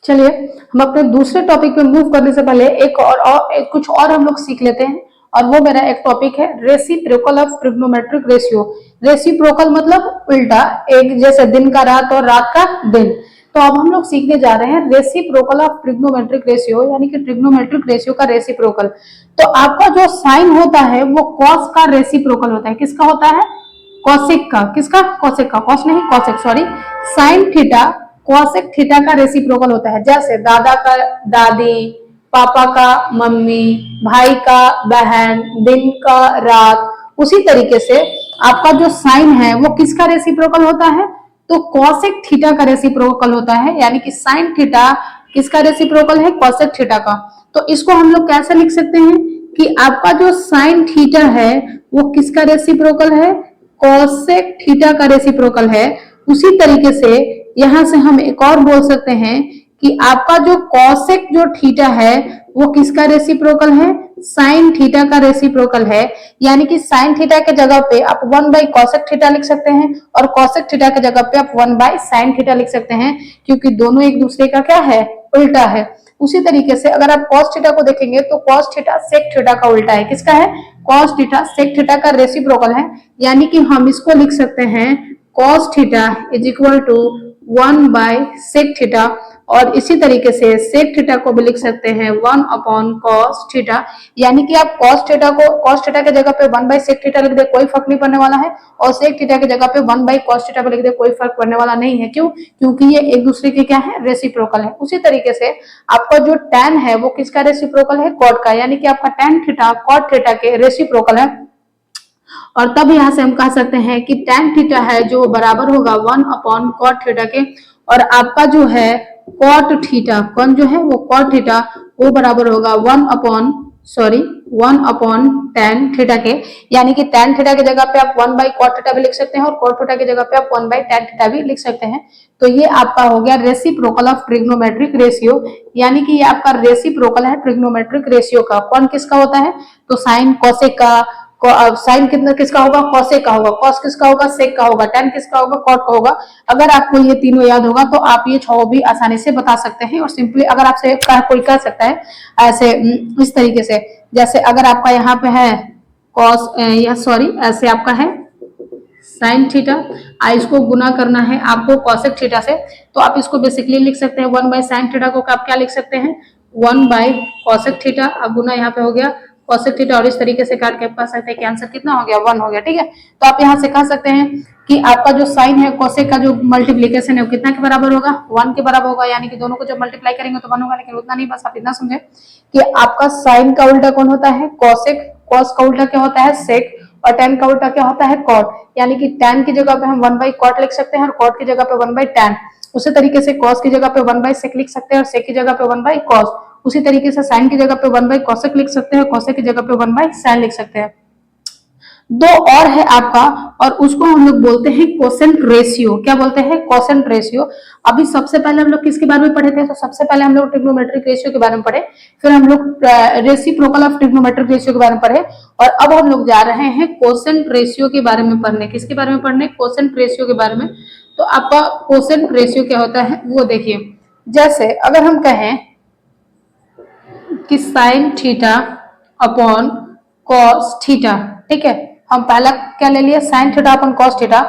चलिए हम अपने दूसरे टॉपिक पे मूव करने से पहले कुछ और हम लोग सीख लेते हैं। और वो मेरा एक टॉपिक है reciprocal of trigonometric ratio. Reciprocal मतलब उल्टा, एक जैसे दिन का रात और रात का दिन। तो अब हम लोग सीखने जा रहे हैं रेसिप्रोकल ऑफ ट्रिग्नोमेट्रिक रेशियो, यानी कि ट्रिग्नोमेट्रिक रेशियो का रेसिप्रोकल। तो आपका जो साइन होता है वो कॉस का रेसिप्रोकल होता है। किसका होता है? कॉसेक का। किसका? कॉसेक का। कॉस नहीं, cosec, sorry. Sine theta cosec theta का रेसिप्रोकल होता है। जैसे दादा का दादी, पापा का मम्मी, भाई का बहन, दिन का रात, उसी तरीके से आपका जो साइन है वो किसका रेसिप्रोकल होता है? तो कॉसेक थीटा का रेसिप्रोकल होता है, यानी कि साइन थीटा किसका रेसिप्रोकल है? कॉसेक थीटा का। तो इसको हम लोग कैसे लिख सकते हैं कि आपका जो साइन थीटा है वो किसका रेसिप्रोकल है? कॉसेक थीटा का रेसिप्रोकल है। उसी तरीके से यहां से हम एक और बोल सकते हैं कि आपका जो कॉसेक जो थीटा है वो किसका रेसिप्रोकल है? साइन थीटा का रेसिप्रोकल है। यानी कि साइन थीटा के जगह पे आप 1 बाई कॉसेक थीटा लिख सकते हैं और कॉसेक थीटा के जगह पे आप 1 बाई साइन थीटा लिख सकते हैं, क्योंकि दोनों एक दूसरे का क्या है? उल्टा है। उसी तरीके से अगर आप कॉस थीटा को देखेंगे तो कॉस थीटा सेक थीटा का उल्टा है। किसका है? कॉस थीटा सेक थीटा का रेसिप्रोकल है। यानी कि हम इसको लिख सकते हैं cos theta is equal to 1 by sec theta, और इसी तरीके से सेक थीटा को भी लिख सकते हैं 1 अपॉन कॉस थीटा। यानी कि आप कॉस थीटा के जगह पे 1 बाय सेक थीटा लिख दे, कोई फर्क नहीं पड़ने वाला है, और सेक थीटा के जगह पे 1 बाय कॉस थीटा पे लिख दे, कोई फर्क पड़ने वाला नहीं है। क्यों? क्योंकि ये एक दूसरे के क्या है? रेसिप्रोकल है। उसी तरीके से आपका जो tan है वो किसका रेसिप्रोकल है? कॉट का। यानी कि आपका tan थीटा कॉट थीटा के रेसिप्रोकल है। और तब यहां से हम कह सकते हैं कि tan थीटा है जो बराबर होगा 1 अपॉन कॉट थीटा के, और आपका जो है कॉट थीटा, कौन जो है वो कॉट थीटा, वो बराबर होगा 1 अपॉन tan थीटा के। यानी कि tan थीटा की जगह पे आप 1 बाई कॉट थीटा भी लिख सकते हैं और कॉट थीटा की जगह पे आप 1 बाई tan थीटा भी लिख सकते हैं। तो ये आपका हो गया रेसिप्रोकल ऑफ ट्रिग्नोमेट्रिक रेशियो, यानी कि ये आपका रेसिप्रोकल है ट्रिग्नोमेट्रिक रेशियो का। कौन किसका होता है? तो साइन कॉसेक का। साइन कितना किसका होगा? कॉसेक का होगा। कॉस किसका होगा? सेक का होगा। tan किसका होगा? कॉट का होगा। अगर आपको ये तीनों याद होगा तो आप ये छह भी आसानी से बता सकते हैं। और सिंपली अगर आपसे कोई कह सकता है ऐसे इस तरीके से, जैसे अगर आपका यहाँ पे है कॉस या सॉरी ऐसे आपका है साइन थीटा, इसको गुना करना है आपको कॉसेक थीटा से, तो आप इसको बेसिकली लिख सकते हैं 1 बाई साइन थीटा को आप क्या लिख सकते हैं? 1 बाई कॉसेक थीटा। अब गुना यहाँ पे हो गया कॉसेक थीटा, और इस तरीके से काट के आप कह सकते हैं कि आंसर कितना हो गया? 1 हो गया। ठीक है, तो आप यहाँ से कह सकते हैं कि आपका जो साइन है कॉसेक का जो मल्टीप्लीकेशन है वो कितना के बराबर होगा? 1 के बराबर होगा। यानी कि दोनों को जब मल्टीप्लाई करेंगे तो 1 होगा, लेकिन उतना नहीं, बस आप इतना समझे कि आपका साइन का उल्टा कौन होता है? कॉसेक। कॉस का उल्टा क्या होता है? सेक। और tan का उल्टा क्या होता है? कॉट। यानी कि tan की जगह पे हम 1 बाई कॉट लिख सकते हैं और कॉट की जगह पे 1 बाई tan। उसी तरीके से कॉस की जगह पे 1 बाई सेक लिख सकते हैं और सेक की जगह पे 1 बाई कॉस। उसी तरीके से साइन की जगह पे 1 बाई कॉसेक लिख सकते हैं, कॉसेक की जगह पे 1 बाई साइन लिख सकते हैं। दो और है आपका, और उसको हम लोग बोलते हैं कोसेंट रेशियो। क्या बोलते हैं? Quotient ratio. अभी सबसे पहले हम लोग किसके बारे में पढ़े थे? तो सबसे पहले हम लोग ट्रिग्नोमेट्रिक रेशियो के बारे में पढ़े, फिर हम लोग रेसिप्रोकल ऑफ ट्रिग्नोमेट्रिक रेशियो के बारे में पढ़े, और अब हम लोग जा रहे हैं कोसेंट रेशियो के बारे में पढ़ने। किसके बारे में पढ़ने? कोसेंट रेशियो के बारे में। तो आपका कोसेंट रेशियो क्या होता है वो देखिए। जैसे अगर हम कहें कि sine theta upon cos theta, ठीक है, हम पहला क्या ले लिया? Sine theta upon cos theta.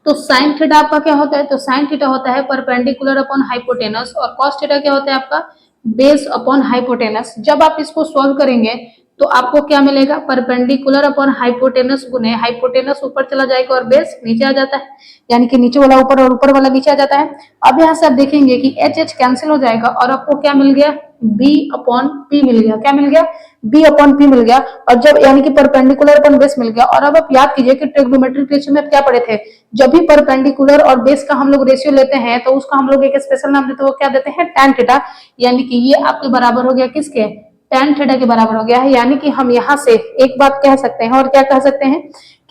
तो साइन थीटा आपका क्या होता है? तो साइन थीटा होता है परपेंडिकुलर अपॉन हाइपोटेनस, और कॉस थीटा क्या होता है आपका? Base upon hypotenuse. जब आप इसको सॉल्व करेंगे तो आपको क्या मिलेगा? परपेंडिकुलर अपॉन हाइपोटेनस गुने हाइपोटेनस ऊपर चला जाएगा और बेस नीचे आ जाता है, यानी कि नीचे वाला ऊपर और ऊपर वाला नीचे आ जाता है। अब यहाँ से आप देखेंगे कि एच एच कैंसिल हो जाएगा और आपको क्या मिल गया? बी अपॉन पी मिल गया। क्या मिल गया? बी अपॉन पी मिल गया। और जब यानी कि परपेंडिकुलर अपॉन बेस मिल गया। और अब आप याद कीजिए कि ट्रिग्नोमेट्रिक रेशियो में आप क्या पढ़े थे? जब भी परपेंडिकुलर और बेस का हम लोग रेशियो लेते हैं तो उसका हम लोग एक स्पेशल नाम देते हैं, वो क्या देते हैं? tan theta. यानी कि ये आपके बराबर हो गया किसके? tan थीटा के बराबर हो गया है। यानी कि हम यहाँ से एक बात कह सकते हैं, और क्या कह सकते हैं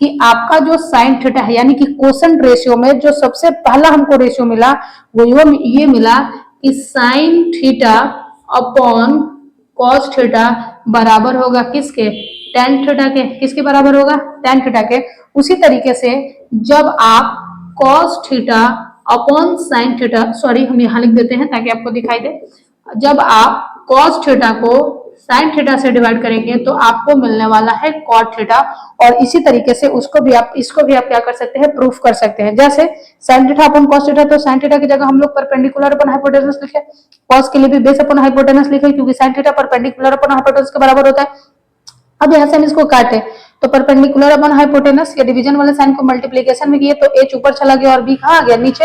कि आपका जो साइन थीटा है, यानी कि कोसेंट रेशियो में जो सबसे पहला हमको रेशियो मिला वो ये मिला कि sine theta upon cos theta बराबर होगा किसके? tan थीटा के। किसके बराबर होगा? tan थीटा के। उसी तरीके से जब आप cos theta upon sine theta, sorry हम यहाँ लिख देते हैं ताकि आपको दिखाई दे, जब आप कॉस थीटा को साइन थीटा से डिवाइड करेंगे तो आपको मिलने वाला है कॉट थीटा। और इसी तरीके से इसको भी आप क्या कर सकते हैं, प्रूफ कर सकते हैं। जैसे sine theta upon cos theta, तो साइन थीटा की जगह हम लोग परपेंडिकुलर अपॉन हाइपोटेनस लिखे, कॉस के लिए भी बेस अपॉन हाइपोटेनस लिखे, क्योंकि sine theta perpendicular upon hypotenuse के बराबर होता है। अब यहाँ से हम इसको काटे तो परपेंडिकुलर अपॉन हाइपोटेनस या डिवीजन वाले साइन को मल्टीप्लिकेशन में किए तो h ऊपर चला गया और b कहाँ आ गया, नीचे।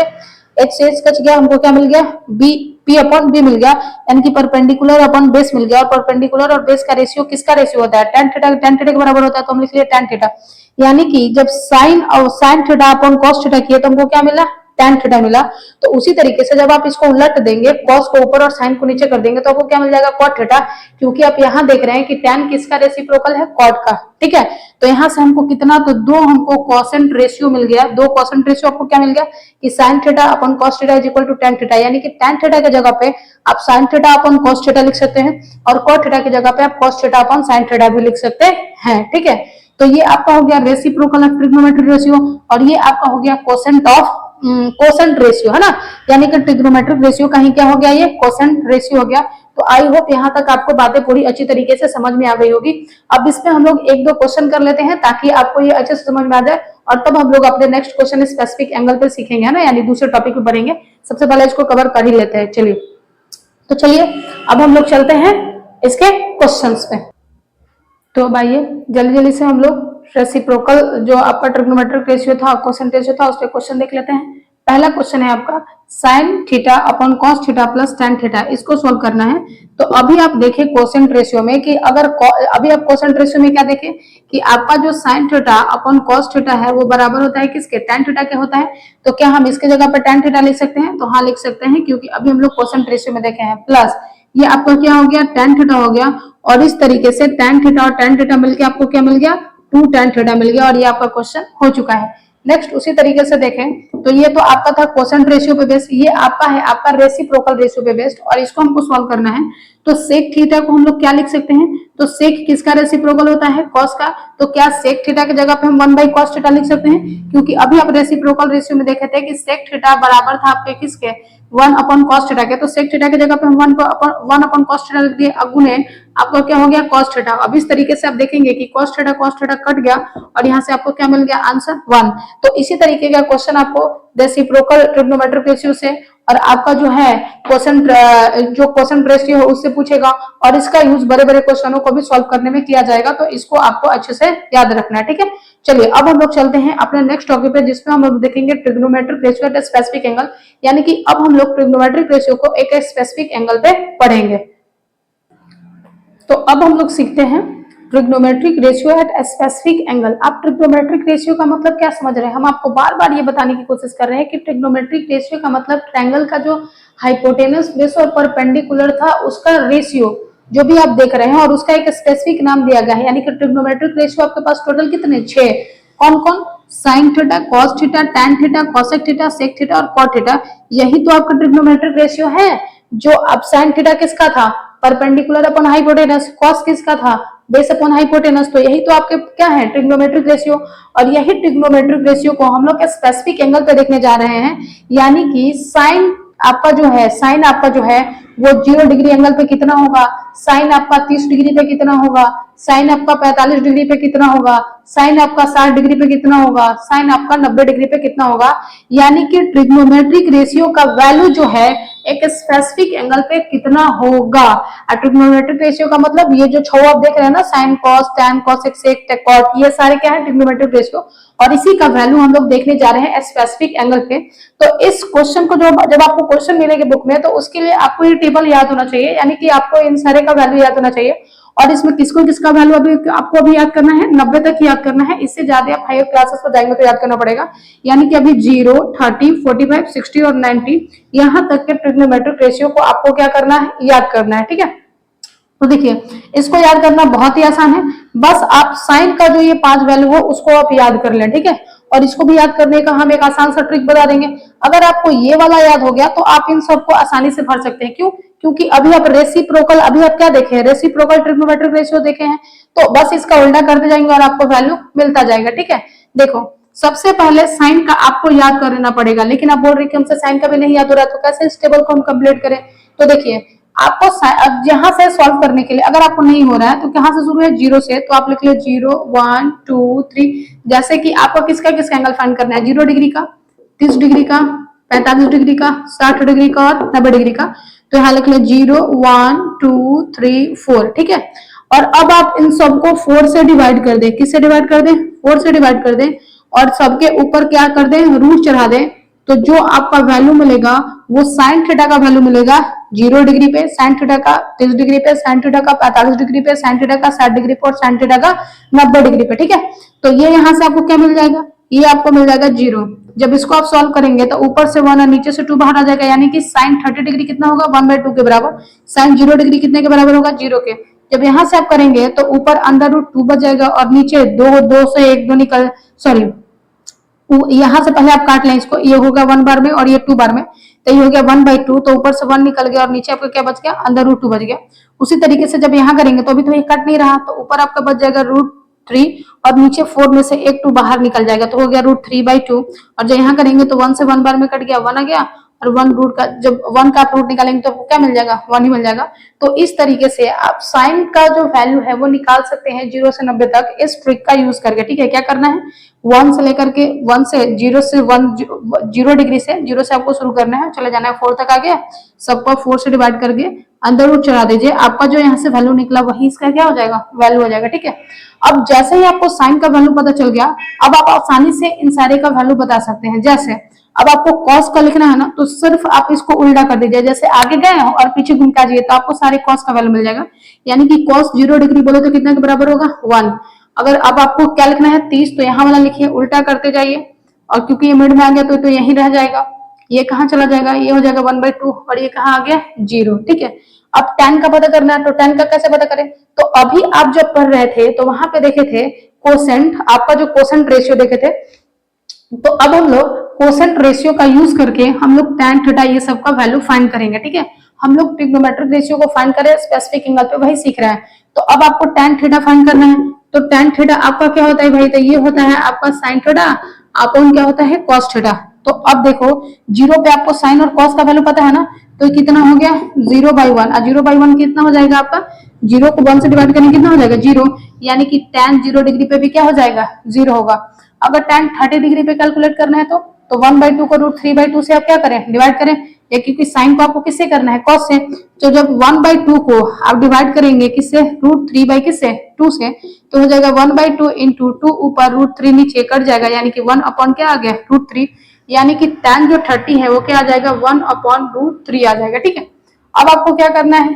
h से h कच गया, हमको क्या मिल गया, b p अपॉन b मिल गया, यानी कि परपेंडिकुलर अपॉन बेस मिल गया। और परपेंडिकुलर और बेस का रेशियो किसका रेशियो होता है, tan थीटा के बराबर होता है, तो हम लिख लिए tan थीटा। यानी कि जब sine theta upon cos theta किए तो हमको क्या मिला, tan थीटा मिला। तो उसी तरीके से जब आप इसको उलट देंगे, cos को ऊपर और sin को नीचे कर देंगे तो आपको क्या मिल जाएगा, cot थीटा। क्योंकि आप यहाँ देख रहे हैं कि tan किसका रेसिप्रोकल है, cot का, ठीक है। तो यहाँ से हमको कितना, तो दो हमको कोसेंट रेशियो मिल गया, दो कोसेंट रेशियो आपको क्या मिल गया कि sin theta upon cos theta is equal to tan theta. यानी कि tan थीटा की जगह पे आप sin theta upon cos theta लिख सकते हैं और cot थीटा की जगह पे आप cos theta upon sin theta भी लिख सकते हैं, ठीक है। तो ये आपका हो गया रेसिप्रोकल ऑफ ट्रिग्नोमेट्रिक रेशियो और ये आपका हो गया कोसेंट रेशियो, है ना। यानी कि ट्रिग्नोमेट्रिक रेशियो का ही क्या हो गया, ये कोसेंट रेशियो हो गया। तो आई होप यहाँ तक आपको बातें पूरी अच्छी तरीके से समझ में आ गई होगी। अब इसमें हम लोग एक दो क्वेश्चन कर लेते हैं ताकि आपको ये अच्छे से समझ में आ जाए और तब हम लोग अपने नेक्स्ट क्वेश्चन स्पेसिफिक एंगल पे सीखेंगे, है ना, यानी दूसरे टॉपिक पे बढ़ेंगे। सबसे पहले इसको कवर कर ही लेते हैं। चलिए अब हम लोग चलते हैं इसके क्वेश्चंस पे। तो भाई जल्दी जल्दी से हम लोग रेसिप्रोकल जो आपका ट्रिग्नोमेट्रिक रेशियो था, कोसेंट रेशियो था, उस पर क्वेश्चन देख लेते हैं। पहला क्वेश्चन है आपका sine theta upon cos theta plus tan theta, इसको सोल्व करना है। तो अभी आप देखें कोसेंट रेशियो में कि अभी आप कोसेंट रेशियो में क्या देखें कि आपका जो sine theta upon cos theta है वो बराबर होता है किसके, tan थीटा के होता है। तो क्या हम इसके जगह पर tan थीटा लिख सकते हैं, तो हाँ लिख सकते हैं, क्योंकि अभी हम लोग कोसेंट रेशियो में देखे हैं। प्लस ये आपका क्या हो गया, tan थीटा हो गया और इस तरीके से tan थीटा और tan थीटा मिलकर आपको क्या मिल गया, 2 tan थीटा मिल गया और ये आपका क्वेश्चन हो चुका है। नेक्स्ट उसी तरीके से देखें तो ये तो आपका था कोसेंट रेशियो पे बेस्ड, ये आपका है आपका रेसिप्रोकल रेशियो पे बेस्ड और इसको हमको सॉल्व करना है। तो सेक थीटा को हम लोग क्या लिख सकते हैं, तो सेक किसका रेसिप्रोकल होता है, कॉस का। तो क्या सेक थीटा की जगह पे हम 1/cos थीटा लिख सकते हैं, क्योंकि अभी आप रेसिप्रोकल रेशियो में देखे थे कि सेक थीटा बराबर था आपके किसके, 1/cos थीटा के। तो सेक थीटा की जगह पे हम 1/cos थीटा लिख दिए, अगुणे आपका क्या हो गया cos थीटा। अब इस तरीके से आप देखेंगे कि cos थीटा कट गया और यहाँ से आपको क्या मिल गया, आंसर 1। तो इसी तरीके का क्वेश्चन आपको रेसिप्रोकल ट्रिग्नोमेट्रिक रेशियो से और आपका जो है कोसेंट रेशियो है उससे पूछेगा और इसका यूज बड़े बड़े क्वेश्चनों को भी सॉल्व करने में किया जाएगा। तो इसको आपको अच्छे से याद रखना है, ठीक है। चलिए अब हम लोग चलते हैं अपने नेक्स्ट टॉपिक पे, जिसमें हम लोग देखेंगे trigonometric ratio at specific angle. यानी कि अब हम लोग ट्रिग्नोमेट्रिक रेशियो को एक स्पेसिफिक एंगल पे पढ़ेंगे। तो अब हम लोग सीखते हैं trigonometric ratio at specific angle. आप ट्रिग्नोमेट्रिक रेशियो का मतलब क्या समझ रहे हैं, हम आपको बार बार ये बताने की कोशिश कर रहे हैं कि ट्रिग्नोमेट्रिक रेशियो का मतलब ट्रायंगल का जो हाइपोटेनस, बेस और परपेंडिकुलर था उसका रेशियो जो भी आप देख रहे हैं और उसका एक स्पेसिफिक नाम दिया गया है। यानी कि ट्रिग्नोमेट्रिक रेशियो आपके पास टोटल कितने, 6। कौन कौन, sine theta, cos theta, tan theta, cosec theta, sec theta और कॉट थीटा। यही तो आपका ट्रिग्नोमेट्रिक रेशियो है। जो अब साइन थीटा किसका था, परपेंडिकुलर अपॉन हाइपोटेनस, कॉस किसका था, बेस अपॉन हाइपोटेनस। तो यही तो आपके क्या है, ट्रिग्नोमेट्रिक रेशियो। और यही ट्रिग्नोमेट्रिक रेशियो को हम लोग स्पेसिफिक एंगल पे देखने जा रहे हैं। यानी कि साइन आपका जो है वो 0 डिग्री एंगल पे कितना होगा, साइन आपका 30 डिग्री पे कितना होगा, साइन आपका 45 डिग्री पे कितना होगा, साइन आपका 60 डिग्री पे कितना होगा, साइन आपका 90 डिग्री पे कितना होगा। यानी कि ट्रिग्नोमेट्रिक रेशियो का वैल्यू जो है एक स्पेसिफिक एंगल पे कितना होगा। ट्रिग्नोमेट्रिक रेशियो का मतलब ये जो छह आप देख रहे हैं ना, sine cos tan cosec sec cot, ये सारे क्या है, ट्रिग्नोमेट्रिक रेशियो। और इसी का वैल्यू हम लोग देखने जा रहे हैं स्पेसिफिक एंगल पे। तो इस क्वेश्चन को जब आपको क्वेश्चन मिलेंगे बुक में, तो उसके लिए आपको ये टेबल याद होना चाहिए, यानी कि आपको इन सारे का वैल्यू याद होना चाहिए। और इसमें किसका वैल्यू आपको अभी याद करना है, 90 तक याद करना है। इससे ज्यादा आप हायर क्लासेस पर जाएंगे तो याद करना पड़ेगा। यानी कि अभी 0, 30, 45, 60 और 90 यहाँ तक के ट्रिग्नोमेट्रिक रेशियो को आपको क्या करना है, याद करना है, ठीक है। तो देखिए इसको याद करना बहुत ही आसान है। बस आप साइन का जो ये 5 वैल्यू हो उसको आप याद कर लें, ठीक है। और इसको भी याद करने का हम एक आसान सा ट्रिक बता देंगे। अगर आपको ये वाला याद हो गया तो आप इन सबको आसानी से भर सकते हैं। क्यों, क्योंकि अभी आप रेसिप्रोकल, अभी आप क्या देखे हैं, रेसिप्रोकल ट्रिग्नोमेट्रिक रेशियो देखे हैं। तो बस इसका उल्टा करते जाएंगे और आपको वैल्यू मिलता जाएगा, ठीक है। देखो सबसे पहले साइन का आपको याद कर लेना पड़ेगा, लेकिन आप बोल रहे कि हमसे साइन का भी नहीं याद हो रहा, तो कैसे इस टेबल को हम कंप्लीट करें? तो देखिए आपको यहाँ से सॉल्व करने के लिए अगर आपको नहीं हो रहा है तो कहाँ से शुरू है? 0 से। तो आप लिख लो 0 1 2 3। जैसे कि आपको किसका एंगल फाइंड करना है? 0 डिग्री का, 30 डिग्री का, 45 डिग्री का, 60 डिग्री का और 90 डिग्री का। तो यहाँ लिख लो 0 1 2 3 4। ठीक है, और अब आप इन सबको 4 से डिवाइड कर दें। किससे डिवाइड कर दें? 4 से डिवाइड कर दें और सबके ऊपर क्या कर दें? रूट चढ़ा दें। तो जो आपका वैल्यू मिलेगा वो साइन थीटा का वैल्यू मिलेगा 0 डिग्री पे, साइन थीटा का 30 डिग्री पे, साइन थीटा का 45 डिग्री पे, साइन थीटा का 60 डिग्री पे और साइन थीटा का 90 डिग्री पे। ठीक है, तो ये यहाँ से आपको क्या मिल जाएगा? ये आपको मिल जाएगा 0। जब इसको आप सॉल्व करेंगे तो ऊपर से 1 और नीचे से 2 बाहर आ जाएगा, यानी कि साइन 30 डिग्री कितना होगा? 1/2 के बराबर। साइन 0 डिग्री कितने के बराबर होगा? 0 के। जब यहाँ से आप करेंगे तो ऊपर √2 बच जाएगा और नीचे 2 से 1 2 निकल, सॉरी यहाँ से पहले आप काट लें इसको, ये होगा 1 बार में और ये 2 बार में, तो ये हो गया 1/2। तो ऊपर से 1 निकल गया और नीचे आपका क्या बच गया? √2 बच गया। उसी तरीके से जब यहाँ करेंगे तो अभी तो ये कट नहीं रहा, तो ऊपर आपका बच जाएगा √3 और नीचे 4 में से एक 2 बाहर निकल जाएगा, तो हो गया √3/2। और जब यहाँ करेंगे तो 1 से 1 बार में कट गया, 1 आ गया और 1 रूट का, जब 1 का आप रूट निकालेंगे तो क्या मिल जाएगा? 1 ही मिल जाएगा। तो इस तरीके से आप साइन का जो वैल्यू है वो निकाल सकते हैं 0 से 90 तक इस ट्रिक का यूज करके। ठीक है, क्या करना है? 1 से लेकर के 1 से 0 से 1 0 डिग्री से 0 से आपको शुरू करना है, चले जाना है 4 तक आ गया, सबको 4 से डिवाइड करके अंदर रूट चढ़ा दीजिए। आपका जो यहाँ से वैल्यू निकला वही इसका क्या हो जाएगा? वैल्यू हो जाएगा। ठीक है, अब जैसे ही आपको साइन का वैल्यू पता चल गया, अब आप आसानी से इन सारे का वैल्यू बता सकते हैं। जैसे अब आपको कॉस का लिखना है ना, तो सिर्फ आप इसको उल्टा कर दीजिए, जैसे आगे गए और पीछे घूम के आ जाइए तो आपको सारे कॉस का वैल्यू मिल जाएगा। यानी कि कॉस 0 डिग्री बोले तो कितना के बराबर होगा? 1। अगर अब आपको क्या लिखना है? 30, तो यहाँ वाला लिखिए, उल्टा करते जाइए और क्योंकि ये मिड में आ गया तो यही रह जाएगा। ये कहाँ चला जाएगा? ये हो जाएगा 1/2 और ये कहाँ आ गया? 0। ठीक है, अब tan का पता करना है, तो tan का कैसे पता करें? तो अभी आप जब पढ़ रहे थे तो वहां पे देखे थे कोसेंट, आपका जो कोसेंट रेशियो देखे थे, तो अब हम लोग कोसेंट रेशियो का यूज करके हम लोग tan थीटा ये सब का वैल्यू फाइंड करेंगे। ठीक है, हम लोग ट्रिग्नोमेट्रिक रेशियो को फाइंड करें, स्पेसिफिक एंगल पे वही सीख रहा है। तो अब आपको tan थीटा फाइंड करना है, तो tan थीटा आपका क्या होता है भाई? तो ये होता है आपका sin थीटा अपॉन क्या होता है? cos theta. तो अब देखो 0 पे आपको sin और cos का वैल्यू पता है ना, तो कितना हो गया? 0/1। 0/1 कितना हो जाएगा आपका? 0 को 1 से डिवाइड करने कितना हो जाएगा? 0। यानी कि tan 0 डिग्री पे भी क्या हो जाएगा? 0 होगा। अगर tan 30 डिग्री पे कैलकुलेट करना है तो 1/2 को √3/2 से आप क्या करें? डिवाइड करें, या क्योंकि साइन को आपको किससे करना है? cos से। तो जब 1/2 को आप डिवाइड करेंगे किससे? √3 किससे? 2 से, तो हो जाएगा 1/2 इंटू 2 ऊपर √3 नीचे कट जाएगा, यानी कि 1 अपॉन क्या आ गया? √3। यानी कि tan जो 30 है वो क्या आ जाएगा? 1/√3 आ जाएगा। ठीक है, अब आपको क्या करना है?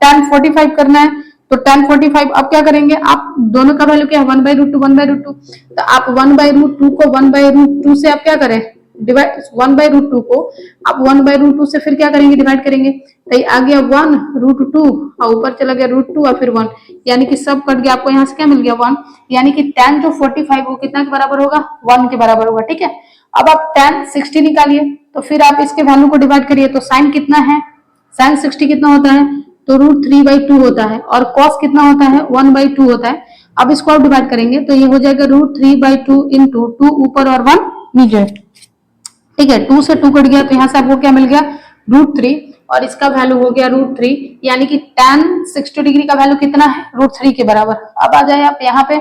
tan 45 करना है, तो tan 45 अब क्या करेंगे? आप दोनों का वैल्यू क्या है? 1/√2 1/√2। तो आप 1/√2 को 1/√2 से आप क्या करें? डिवाइड 1/√2 को आप 1/√2 से फिर क्या करेंगे? डिवाइड करेंगे, तो ये आ गया 1√2 और ऊपर चला गया √2 और फिर 1, यानी कि सब कट गया, आपको यहाँ से क्या मिल गया? 1। यानी कि tan जो 45 वो कितना के बराबर होगा? 1 के बराबर होगा। ठीक है, अब आप tan 60 निकालिए, तो फिर आप इसके वैल्यू को डिवाइड करिए, तो साइन कितना है? साइन 60 कितना होता है? तो √3/2 होता है और cos कितना होता है? 1/2 होता है। अब इसको आप डिवाइड करेंगे तो ये हो जाएगा √3/2 इंटू 2 ऊपर और 1 नीचे। ठीक है, 2 से 2 कट गया, तो यहाँ से आपको क्या मिल गया? √3 और इसका वैल्यू हो गया √3, यानी कि tan 60 डिग्री का वैल्यू कितना है? √3 के बराबर। अब आ जाए आप यहाँ पे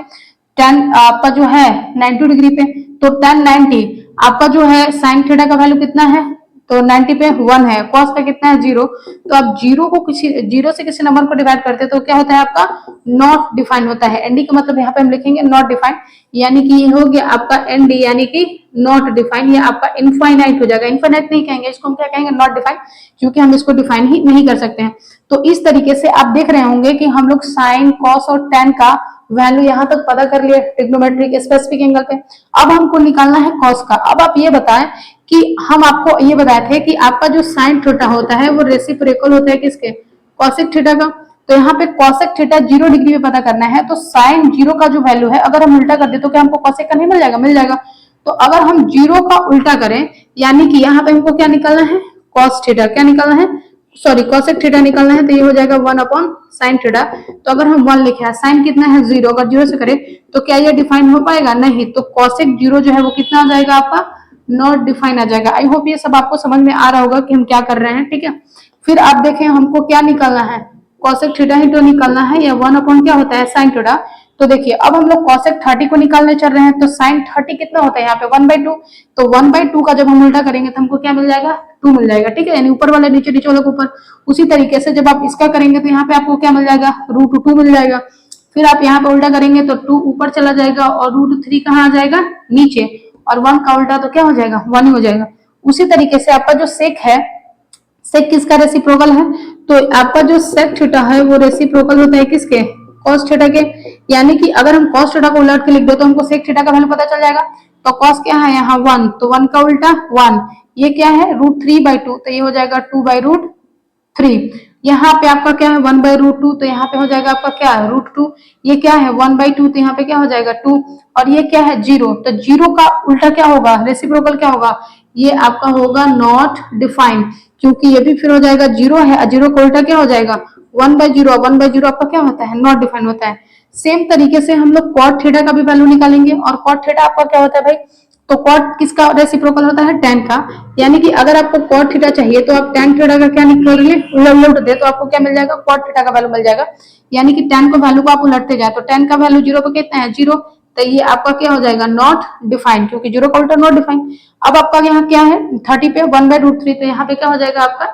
tan आपका जो है 90 डिग्री पे, तो tan 90 आपका जो है साइन थीटा का वैल्यू कितना है? तो 90 पे 1 है, cos का कितना है? 0। तो आप 0 से किसी नंबर को डिवाइड करते तो क्या होता है आपका? नॉट डिफाइन होता है। एनडी का मतलब यहाँ पे हम लिखेंगे नॉट डिफाइन, यानी कि ये हो गया आपका एनडी, यानी कि नॉट डिफाइन। ये आपका इनफाइनाइट हो जाएगा। इनफाइनाइट नहीं कहेंगे इसको, हम क्या कहेंगे? नॉट डिफाइन, क्योंकि हम इसको डिफाइन ही नहीं कर सकते हैं। तो इस तरीके से आप देख रहे होंगे कि हम लोग साइन, कॉस और tan का वैल्यू यहाँ तक पता कर लिए ट्रिग्नोमेट्रिक स्पेसिफिक एंगल पे। अब हमको निकालना है कॉस का। अब आप ये बताएं कि हम आपको ये बताए थे कि आपका जो साइन थीटा होता है वो रेसिप्रोकल होता है किसके? कॉसेक थीटा का। तो यहाँ पे कॉसेक थीटा 0 डिग्री पे पता करना है, तो साइन 0 का जो वैल्यू है अगर हम उल्टा कर दे तो क्या हमको कॉसेक का नहीं मिल जाएगा? मिल जाएगा। तो अगर हम 0 का उल्टा करें, यानी कि यहाँ पे हमको क्या निकालना है? Cos theta. क्या निकालना है? सॉरी cosec थीटा निकालना है तो ये हो जाएगा 1 अपॉन साइन थीटा। तो अगर हम 1 लिखे हैं, साइन कितना है 0, अगर 0 से करें तो क्या ये डिफाइन हो पाएगा? नहीं। तो cosec 0 जो है वो कितना आ जाएगा आपका? नॉट डिफाइन आ जाएगा। आई होप ये सब आपको समझ में आ रहा होगा कि हम क्या कर रहे हैं, ठीक है। फिर आप देखें हमको क्या निकालना है, cosec थीटा ही तो निकालना है, या 1 अपॉन क्या होता है साइन थीटा। तो देखिए अब हम लोग cosec 30 को निकालने चल रहे हैं, तो साइन 30 कितना होता है यहाँ पे 1/2। तो 1/2 का जब हम उल्टा करेंगे तो हमको क्या मिल जाएगा? 2 मिल जाएगा, ठीक है। यानी ऊपर वाले नीचे, नीचे वाले ऊपर। उसी तरीके से जब आप इसका करेंगे तो यहाँ पे आपको क्या मिल जाएगा? √2 मिल जाएगा। फिर आप यहाँ पे उल्टा करेंगे तो 2 ऊपर चला जाएगा और √3 कहाँ आ जाएगा? नीचे। और 1 का उल्टा तो क्या हो जाएगा? 1 ही हो जाएगा। उसी तरीके से आपका जो सेक है, सेक किसका रेसिप्रोकल है? तो आपका जो सेक थीटा है वो रेसिप्रोकल होता है किसके? कॉस थीटा के। यानी कि अगर हम कॉस थीटा को उलट के लिख दो तो हमको सेक थीटा का वैल्यू पता चल जाएगा। तो कॉस क्या है यहाँ 1, तो 1 का उल्टा 1। ये क्या है? √3/2, तो ये हो जाएगा 2/√3। यहाँ पे आपका क्या है? 1/√2, तो यहाँ पे हो जाएगा आपका क्या? √2। ये क्या है? 1/2, तो यहाँ पे क्या हो जाएगा? 2। और ये क्या है? 0, तो 0 का उल्टा क्या होगा? रेसिप्रोकल क्या होगा? ये आपका होगा नॉट डिफाइंड, क्योंकि ये भी फिर हो जाएगा 0 है, 0 का उल्टा क्या हो जाएगा? 1/0। 1/0 आपका क्या होता है? नॉट डिफाइंड होता है। सेम तरीके से हम लोग कॉट थीटा का भी वैल्यू निकालेंगे, और कॉट थीटा आपका क्या होता है भाई? तो कॉट किसका रेसिप्रोकल होता है? tan का। यानी कि अगर आपको कॉट थीटा चाहिए तो आप tan थीटा का क्या निकालेंगे? उलट दे तो आपको क्या मिल जाएगा? कॉट थीटा का वैल्यू मिल जाएगा। यानी कि tan को वैल्यू को आप उलटते जाए तो tan का वैल्यू 0 पे कितना है? 0। तो ये आपका क्या हो जाएगा? नॉट डिफाइंड, क्योंकि 0 का उल्टा नॉट डिफाइंड। अब आपका यहाँ क्या है? 30 पे 1/√3, तो यहाँ पे क्या हो जाएगा आपका?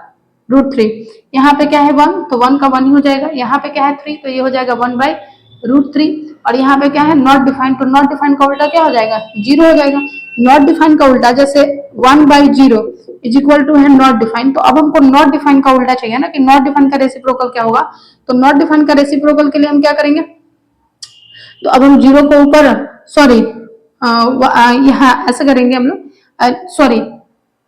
√3। यहाँ पे क्या है? 1, तो 1 का 1 ही हो जाएगा। यहाँ पे क्या है? 3, तो ये हो जाएगा 1/√3। और यहाँ पे क्या है? नॉट डिफाइंड, तो नॉट डिफाइंड का उल्टा क्या हो जाएगा? 0 हो जाएगा। नॉट डिफाइंड का उल्टा जैसे 1/0 इज इक्वल टू है नॉट डिफाइंड। तो अब हमको नॉट डिफाइंड का उल्टा चाहिए ना, कि नॉट डिफाइंड का रेसिप्रोकल क्या होगा। तो नॉट डिफाइंड का रेसिप्रोकल के लिए हम क्या करेंगे? तो अब हम 0 को ऊपर, सॉरी यहाँ ऐसे करेंगे हम लोग, सॉरी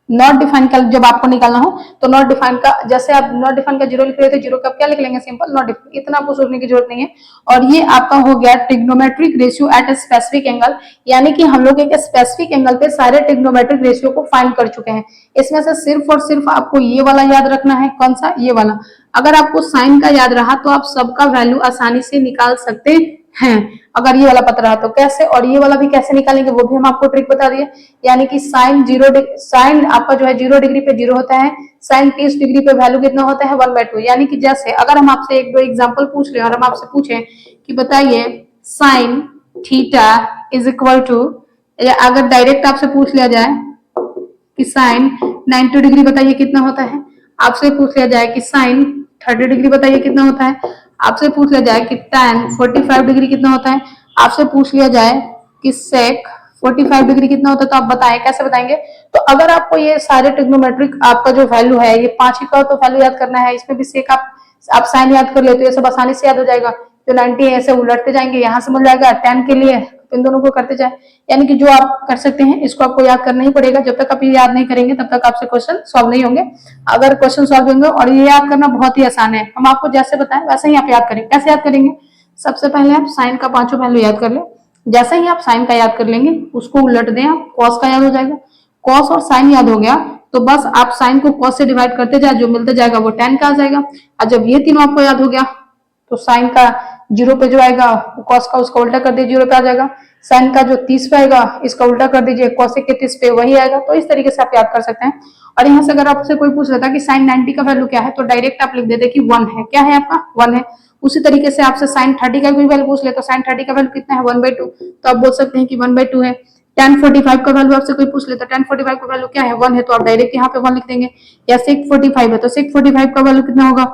नॉट डिफाइन का जब आपको निकालना हो तो नॉट डिफाइन का, जैसे आप नॉट डिफाइन का 0 लिख रहे थे, 0 का क्या लिख लेंगे? Simple not define. इतना आपको सोचने की जरूरत नहीं है। और ये आपका हो गया trigonometric ratio at a specific angle. यानी कि हम लोग एक स्पेसिफिक एंगल पे सारे ट्रिग्नोमेट्रिक रेशियो को फाइंड कर चुके हैं। इसमें से सिर्फ और सिर्फ आपको ये वाला याद रखना है। कौन सा? ये वाला। अगर आपको साइन का याद रहा तो आप सबका वैल्यू आसानी से निकाल सकते हैं, अगर ये वाला पता रहा तो। कैसे? और ये वाला भी कैसे निकालेंगे वो भी हम आपको ट्रिक बता दिए। यानी कि साइन आपका जो है 0 डिग्री पे 0 होता है, साइन 30 डिग्री पे वैल्यू कितना होता है? 1/2। यानी कि जैसे अगर हम आपसे 1-2 एग्जांपल पूछ ले और हम आपसे पूछें कि बताइए sine theta is equal to, अगर डायरेक्ट आपसे पूछ लिया जाए कि साइन 90 डिग्री बताइए कितना होता है, आपसे पूछ लिया जाए कि साइन 30 डिग्री बताइए कितना होता है, आपसे पूछ लिया जाए कि tan 45 डिग्री कितना होता है, आपसे पूछ लिया जाए कि sec 45 डिग्री कितना होता है, तो आप बताएं कैसे बताएंगे? तो अगर आपको ये सारे ट्रिग्नोमेट्रिक आपका जो वैल्यू है, ये 5 ही का तो वैल्यू याद करना है, इसमें भी sec आप साइन याद कर ले तो ये सब आसानी से याद हो जाएगा। जो 90 है ऐसे उलटते जाएंगे, यहाँ से मिल जाएगा tan के लिए, इन दोनों को करते जाए। यानी कि जो आप कर सकते हैं इसको आपको याद करना ही पड़ेगा। जब तक आप ये याद नहीं करेंगे तब तक आपसे क्वेश्चन सॉल्व नहीं होंगे। अगर क्वेश्चन सॉल्व होंगे, और ये याद करना बहुत ही आसान है, हम आपको जैसे बताएं वैसे ही आप याद करेंगे। कैसे याद करेंगे? सबसे पहले आप साइन का 5 वैल्यू याद कर ले। जैसे ही आप साइन का याद कर लेंगे उसको उलट दें, आप कॉस का याद हो जाएगा। कॉस और साइन याद हो गया तो बस आप साइन को कॉस से डिवाइड करते जाए, जो मिलते जाएगा वो tan का आ जाएगा। और जब ये तीनों आपको याद हो गया तो साइन का 0 पे जो आएगा कॉस का उसका उल्टा कर दीजिए, 0 पे आ जाएगा। साइन का जो 30 पे आएगा इसका उल्टा कर दीजिए, कॉसेक के 30 पे वही आएगा। तो इस तरीके से आप याद कर सकते हैं। और यहाँ से अगर आपसे कोई पूछ रहा था कि साइन 90 का वैल्यू क्या है, तो डायरेक्ट आप लिख देते कि 1 है। क्या है आपका? 1 है। उसी तरीके से आपसे साइन 30 का कोई वैल्यू पूछ ले तो साइन 30 का वैल्यू कितना है? 1/2। तो आप बोल सकते हैं कि 1/2 है। tan 45 का वैल्यू आपसे कोई पूछ ले तो tan 45 का वैल्यू क्या है? 1 है। तो आप डायरेक्ट यहाँ पे 1 लिख देंगे। या sec 45 है तो sec 45 का वैल्यू कितना होगा?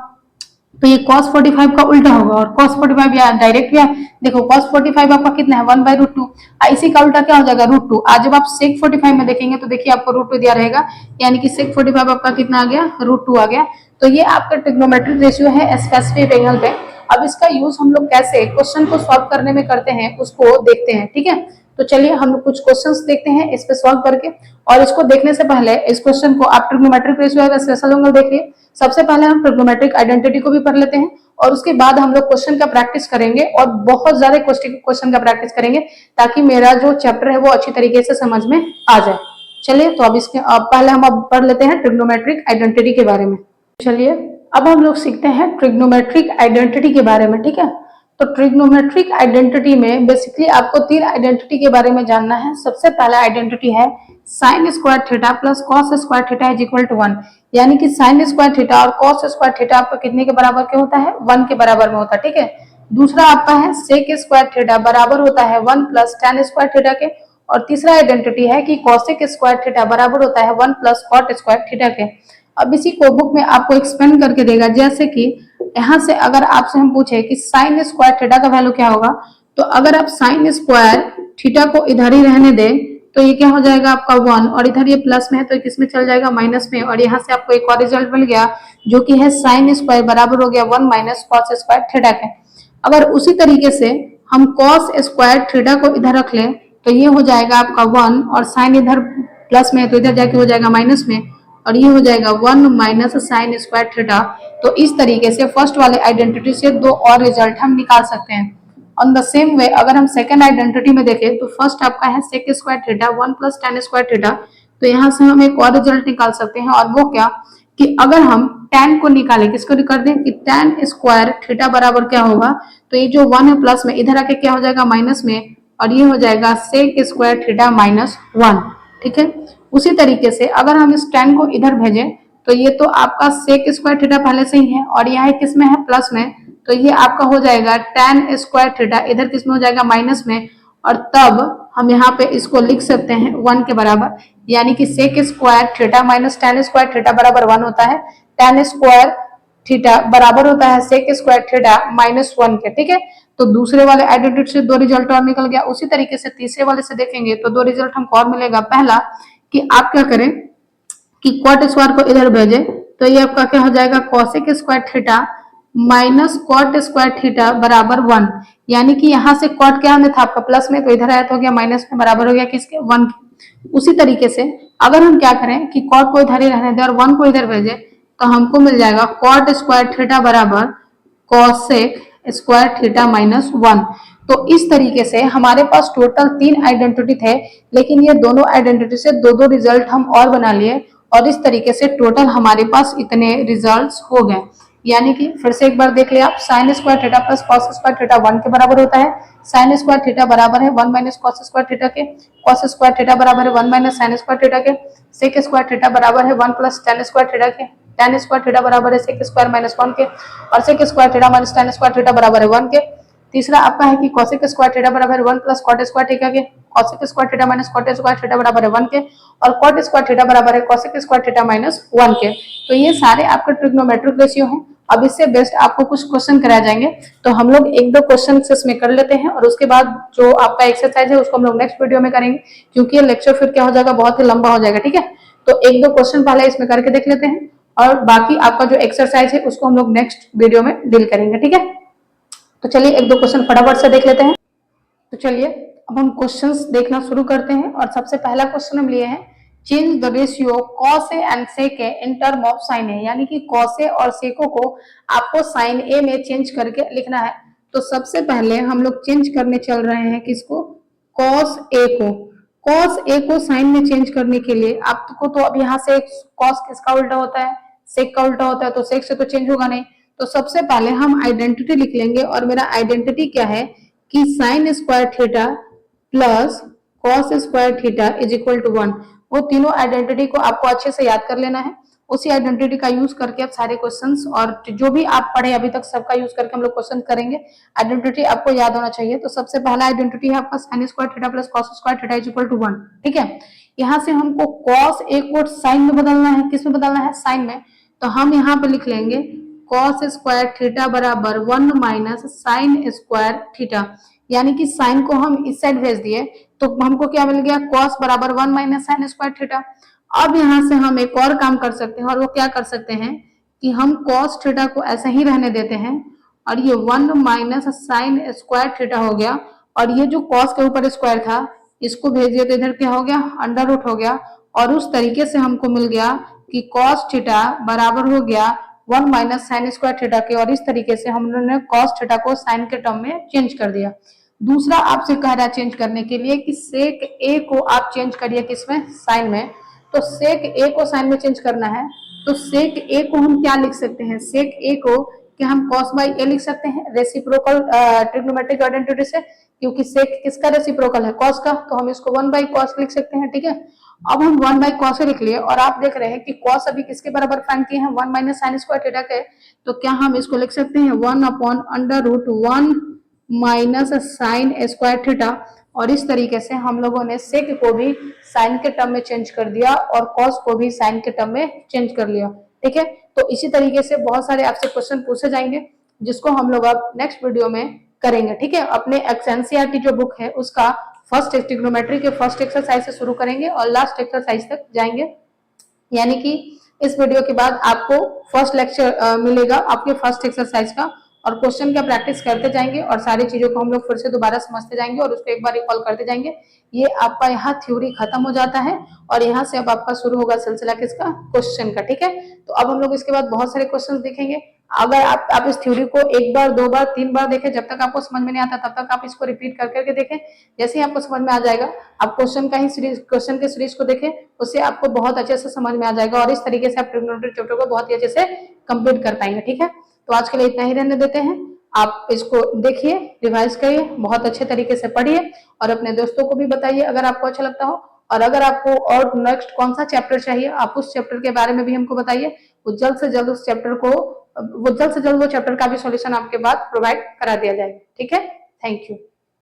तो ये cos 45 का उल्टा होगा। और cos 45 या डायरेक्ट या देखो cos 45 आपका कितना है? 1/√2। इसी का उल्टा क्या हो जाएगा? √2। आज जब आप sec 45 में देखेंगे तो देखिए आपको √2 दिया रहेगा, यानी कि sec 45 आपका कितना आ गया? √2 आ गया। तो ये आपका ट्रिग्नोमेट्रिक रेशियो है स्पेसिफिक एंगल पे। अब इसका यूज हम लोग कैसे क्वेश्चन को सॉल्व करने में करते हैं उसको देखते हैं, ठीक है। तो चलिए हम लोग कुछ क्वेश्चंस देखते हैं इस पे सॉल्व करके। और इसको देखने से पहले इस क्वेश्चन को आप ट्रिग्नोमेट्रिक रेशियो या स्पेशल एंगल देखिए। सबसे पहले हम ट्रिग्नोमेट्रिक आइडेंटिटी को भी पढ़ लेते हैं, और उसके बाद हम लोग क्वेश्चन का प्रैक्टिस करेंगे, और बहुत ज्यादा क्वेश्चन का प्रैक्टिस करेंगे ताकि मेरा जो चैप्टर है वो अच्छी तरीके से समझ में आ जाए। चलिए तो अब इसके पहले हम अब पढ़ लेते हैं ट्रिग्नोमेट्रिक आइडेंटिटी के बारे में। चलिए अब हम लोग सीखते हैं ट्रिग्नोमेट्रिक आइडेंटिटी के बारे में, ठीक है। तो ट्रिग्नोमेट्रिक आइडेंटिटी में बेसिकली आपको तीन आइडेंटिटी के बारे में जानना है। सबसे पहला आइडेंटिटी है sine square theta plus cos square theta is equal to 1, यानी कि साइन स्क्वायर थीटा और कॉस स्क्वायर थीटा आपका कितने के बराबर के होता है, 1 के बराबर में होता है, ठीक है। दूसरा आपका है सेक स्क्वायर थीटा बराबर होता है 1 प्लस tan स्क्वायर थीटा के, और तीसरा आइडेंटिटी है कि कॉसेक स्क्वायर थीटा बराबर होता है 1 प्लस कॉट स्क्वायर थीटा के। अब इसी को बुक में आपको एक्सप्लेन करके देगा, जैसे कि यहाँ से अगर आपसे हम पूछे कि साइन स्क्वायर थीटा का वैल्यू क्या होगा, तो अगर आप साइन स्क्वायर थीटा को इधर ही रहने दें तो ये क्या हो जाएगा आपका 1, और इधर ये प्लस में है तो किसमें चल जाएगा, माइनस में, और यहाँ से आपको एक और रिजल्ट मिल गया जो कि है साइन स्क्वायर बराबर हो गया 1 माइनस कॉस स्क्वायर थीटा के। अगर उसी तरीके से हम कॉस स्क्वायर थीटा को इधर रख लें तो ये हो जाएगा आपका 1, और साइन इधर प्लस में है तो इधर जाके हो जाएगा माइनस में, और ये हो जाएगा 1 माइनस साइन स्क्वायर थीटा। तो इस तरीके से फर्स्ट वाले आइडेंटिटी से दो और रिजल्ट हम निकाल सकते हैं। ऑन द सेम वे अगर हम सेकंड आइडेंटिटी में देखें तो फर्स्ट आपका है sec square theta 1 plus tan square theta, तो यहाँ से हम एक और रिजल्ट निकाल सकते हैं, और वो क्या कि अगर हम tan को निकालें, किसको कर दें कि tan स्क्वायर थीटा बराबर क्या होगा, तो ये जो 1 है प्लस में इधर आके क्या हो जाएगा माइनस में, और ये हो जाएगा सेक स्क्वायर थीटा माइनस 1, ठीक है। उसी तरीके से अगर हम इस tan को इधर भेजें तो ये तो आपका सेक स्क्वायर थीटा पहले से ही है, और यह किस में है, प्लस में, तो ये आपका हो जाएगा tan स्क्वायर थीटा इधर किस में हो जाएगा, माइनस में, और तब हम यहाँ पे इसको लिख सकते हैं 1 के बराबर, यानी कि sec square theta minus tan square theta बराबर 1 होता है। tan स्क्वायर थीटा बराबर होता है सेक स्क्वायर थीटा माइनस 1 के, ठीक है। तो दूसरे वाले आइडेंटिटी से दो रिजल्ट और निकल गया। उसी तरीके से तीसरे वाले से देखेंगे तो दो रिजल्ट हमको और मिलेगा। पहला कि आप क्या करें कि कॉट स्क्वायर को इधर भेजे तो ये आपका क्या हो जाएगा, cosec square theta minus cot square theta बराबर 1, यानी कि यहाँ से कॉट क्या में था आपका प्लस में, तो इधर आया तो हो गया माइनस में, बराबर हो गया किसके, 1 के। उसी तरीके से अगर हम क्या करें कि कॉट को इधर ही रहने दें और 1 को इधर भेजे तो हमको मिल जाएगा कॉट स्क्वायर थीटा बराबर कॉसेक स्क्वायर थीटा माइनस 1। तो इस तरीके से हमारे पास टोटल 3 आइडेंटिटी थे, लेकिन ये दोनों आइडेंटिटी से दो दो रिजल्ट हम और बना लिए, और इस तरीके से टोटल हमारे पास इतने रिजल्ट्स हो गए। यानी कि फिर से एक बार देख लिया आप, sign square theta plus cos square theta 1 के बराबर होता है, साइन स्क्वायर थीटा बराबर है 1 माइनस कॉस स्क्वायर थीटा के, कॉस स्क्वायर थीटा बराबर है 1 माइनस साइन स्क्वायर थीटा के, सेक स्क्वायर थीटा बराबर है 1 प्लस tan स्क्वायर थीटा के, tan स्क्वायर थीटा बराबर है सेक स्क्वायर माइनस 1 के, और sec square theta minus tan square theta बराबर है 1 के। तीसरा आपका है कि कॉसेक स्क्वायर थीटा बराबर है 1 प्लस कॉट स्क्वायर थीटा के, cosec square theta minus cot square theta बराबर है 1 के, और कॉट स्क्वायर थीटा बराबर है कॉसेक स्क्वायर थीटा माइनस 1 के। तो ये सारे आपके ट्रिग्नोमेट्रिक रेशियो हैं। अब इससे बेस्ट आपको कुछ क्वेश्चन कराए जाएंगे, तो हम लोग एक दो क्वेश्चन इसमें कर लेते हैं, और उसके बाद जो आपका एक्सरसाइज है उसको हम लोग नेक्स्ट वीडियो में करेंगे, क्योंकि ये लेक्चर फिर क्या हो जाएगा, बहुत ही लंबा हो जाएगा, ठीक है। तो एक दो क्वेश्चन पहले इसमें करके देख लेते हैं, और बाकी आपका जो एक्सरसाइज है उसको हम लोग नेक्स्ट वीडियो में डील करेंगे, ठीक है। तो चलिए एक दो क्वेश्चन फटाफट से देख लेते हैं। तो चलिए अब हम क्वेश्चंस देखना शुरू करते हैं, और सबसे पहला क्वेश्चन हम लिए हैं change the ratio cos A and sec A in term of sine A, यानी कि कॉस ए और सेको को आपको साइन ए में चेंज करके लिखना है। तो सबसे पहले हम लोग चेंज करने चल रहे हैं किसको, कॉस ए को। कॉस ए को साइन में चेंज करने के लिए आपको तो अब यहाँ से कॉस किसका उल्टा होता है, सेक का उल्टा होता है, तो सेक से तो चेंज होगा नहीं। तो सबसे पहले हम आइडेंटिटी लिख लेंगे, और मेरा आइडेंटिटी क्या है कि sine square theta plus cos square theta is equal to 1। वो तीनों आइडेंटिटी को आपको अच्छे से याद कर लेना है। उसी आइडेंटिटी का यूज करके आप सारे क्वेश्चंस और जो भी आप पढ़े अभी तक सबका यूज करके हम लोग क्वेश्चन करेंगे। आइडेंटिटी आपको याद होना चाहिए। तो सबसे पहला आइडेंटिटी है आपका sine square theta plus cos square theta is equal to 1, ठीक है। यहाँ से हमको कॉस ए को साइन में बदलना है, किस में बदलना है, साइन में। तो हम यहाँ पे लिख लेंगे कॉस स्क्वायर थीटा बराबर 1 माइनस साइन स्क्वायर थीटा, यानी कि साइन को हम इस साइड भेज दिए तो हमको क्या मिल गया, कॉस बराबर 1 माइनस साइन स्क्वायर थीटा। अब यहाँ से हम एक और काम कर सकते हैं, और वो क्या कर सकते हैं कि हम कॉस थीटा को ऐसे ही रहने देते हैं, और ये 1 माइनस साइन स्क्वायर थीटा हो गया, और ये जो कॉस के ऊपर स्क्वायर था इसको भेजिए तो इधर क्या हो गया, अंडर रूट हो गया, और उस तरीके से हमको मिल गया कि कॉस थीटा बराबर हो गया 1 माइनस साइन स्क्वायर थीटा के, और इस तरीके से हम लोगों ने कॉस थीटा को साइन के टर्म में चेंज कर दिया। दूसरा आपसे कह रहा है चेंज करने के लिए कि सेक ए को आप चेंज करिए किसमें, साइन में। तो सेक ए को साइन में चेंज करना है तो सेक ए को हम क्या लिख सकते हैं, सेक ए को कि हम कॉस बाई ए लिख सकते हैं रेसिप्रोकल ट्रिग्नोमेट्रिक आइडेंटिटी से, क्योंकि सेक किसका रेसिप्रोकल है, कॉस का, तो हम इसको 1 बाई कॉस लिख सकते हैं। ठीक है, अब हम 1 बाई कॉस लिख लिए और आप देख रहे हैं कि कॉस अभी किसके बराबर फाइंड किए हैं, 1 माइनस साइन स्क्वायर थीटा के, तो क्या हम इसको लिख सकते हैं 1 upon under root 1 minus sine square theta. और इस तरीके से हम लोगों ने सेक को भी साइन के टर्म में चेंज कर दिया और कॉस को भी साइन के टर्म में चेंज कर लिया। ठीक है, तो इसी तरीके से बहुत सारे आपसे क्वेश्चन पूछे जाएंगे जिसको हम लोग अब नेक्स्ट वीडियो में करेंगे। ठीक है, अपने एनसीईआरटी जो बुक है उसका फर्स्ट ट्रिग्नोमेट्री के फर्स्ट एक्सरसाइज से शुरू करेंगे और लास्ट एक्सरसाइज तक जाएंगे, यानी कि इस वीडियो के बाद आपको फर्स्ट लेक्चर मिलेगा आपके फर्स्ट एक्सरसाइज का, और क्वेश्चन का प्रैक्टिस करते जाएंगे और सारी चीजों को हम लोग फिर से दोबारा समझते जाएंगे और उसको एक बार रिकॉल करते जाएंगे। ये आपका यहाँ थ्योरी खत्म हो जाता है और यहाँ से अब आपका शुरू होगा सिलसिला किसका, क्वेश्चन का। ठीक है, तो अब हम लोग इसके बाद बहुत सारे क्वेश्चन देखेंगे। अगर आप इस थ्योरी को एक बार, दो बार, तीन बार देखें, जब तक आपको समझ में नहीं आता तब तक आप इसको रिपीट कर करके देखें। जैसे ही आपको समझ में आ जाएगा आप क्वेश्चन का ही सीरीज, क्वेश्चन के सीरीज को देखें, उससे आपको बहुत अच्छे से समझ में आ जाएगा और इस तरीके से आप ट्रिग्नोमेट्री चैप्टर को बहुत ही अच्छे से कंप्लीट कर पाएंगे। ठीक है, तो आज के लिए इतना ही रहने देते हैं। आप इसको देखिए, रिवाइज करिए, बहुत अच्छे तरीके से पढ़िए और अपने दोस्तों को भी बताइए अगर आपको अच्छा लगता हो। और अगर आपको और नेक्स्ट कौन सा चैप्टर चाहिए आप उस चैप्टर के बारे में भी हमको बताइए, वो जल्द से जल्द उस चैप्टर को, वो जल्द से जल्द वो चैप्टर का भी सॉल्यूशन आपके बाद प्रोवाइड करा दिया जाएगा। ठीक है, थैंक यू।